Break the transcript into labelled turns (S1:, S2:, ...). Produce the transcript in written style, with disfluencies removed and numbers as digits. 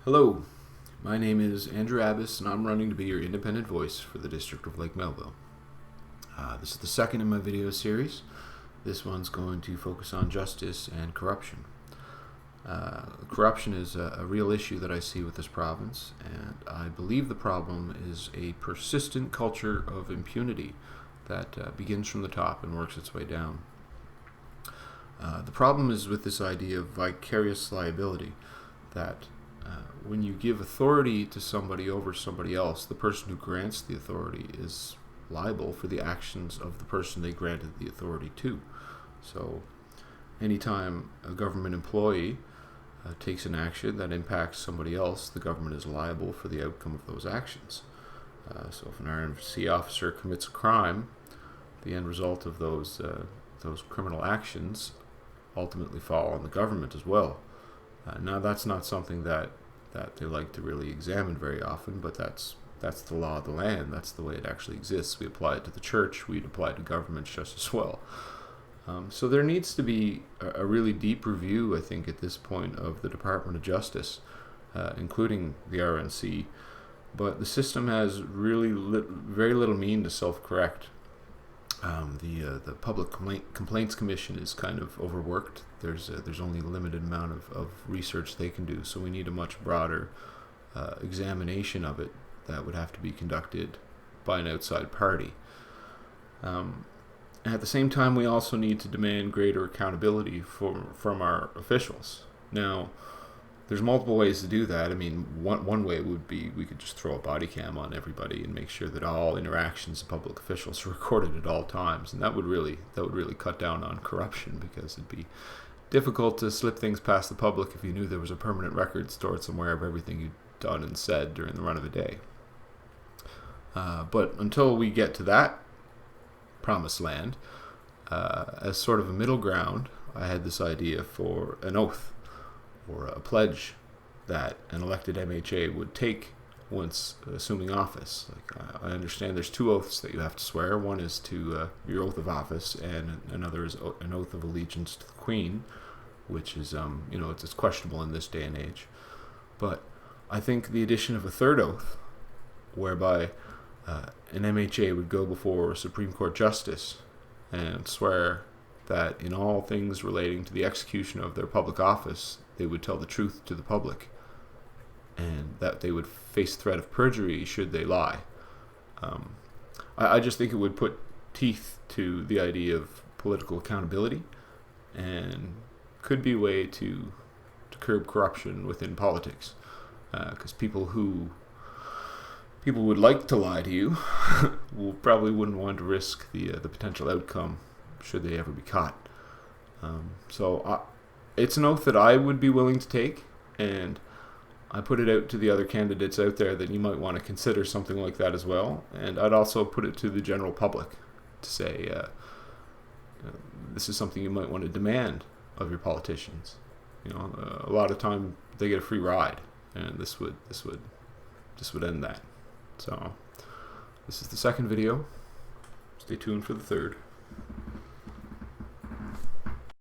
S1: Hello, my name is Andrew Abbas and I'm running to be your independent voice for the District of Lake Melville. This is the second in my video series. This one's going to focus on justice and corruption. Corruption is a real issue that I see with this province, and I believe the problem is a persistent culture of impunity that begins from the top and works its way down. The problem is with this idea of vicarious liability, that when you give authority to somebody over somebody else, the person who grants the authority is liable for the actions of the person they granted the authority to. So anytime a government employee takes an action that impacts somebody else, the government is liable for the outcome of those actions. So if an RMC officer commits a crime, the end result of those criminal actions ultimately fall on the government as well. Now that's not something that they like to really examine very often, but that's the law of the land. That's the way it actually exists. We apply it to the church. We'd apply it to governments just as well. So there needs to be a really deep review, I think, at this point of the Department of Justice, including the RNC. But the system has really very little mean to self-correct. The Public Complaints Commission is kind of overworked. There's only a limited amount of research they can do, so we need a much broader examination of it that would have to be conducted by an outside party. At the same time, we also need to demand greater accountability from our officials. Now, there's multiple ways to do that. I mean, one way would be we could just throw a body cam on everybody and make sure that all interactions of public officials are recorded at all times, and that would really cut down on corruption, because it'd be difficult to slip things past the public if you knew there was a permanent record stored somewhere of everything you'd done and said during the run of a day. But until we get to that promised land, as sort of a middle ground, I had this idea for an oath, or a pledge that an elected MHA would take once assuming office. I understand there's two oaths that you have to swear. One is to your oath of office, and another is an oath of allegiance to the Queen, which is, it's questionable in this day and age. But I think the addition of a third oath, whereby an MHA would go before a Supreme Court justice and swear that in all things relating to the execution of their public office, they would tell the truth to the public, and that they would face threat of perjury should they lie. I just think it would put teeth to the idea of political accountability, and could be a way to curb corruption within politics, because people would like to lie to you probably wouldn't want to risk the potential outcome should they ever be caught. It's an oath that I would be willing to take, and I put it out to the other candidates out there that you might want to consider something like that as well. And I'd also put it to the general public to say, this is something you might want to demand of your politicians. A lot of time they get a free ride, and this would end that. So this is the second video. Stay tuned for the third.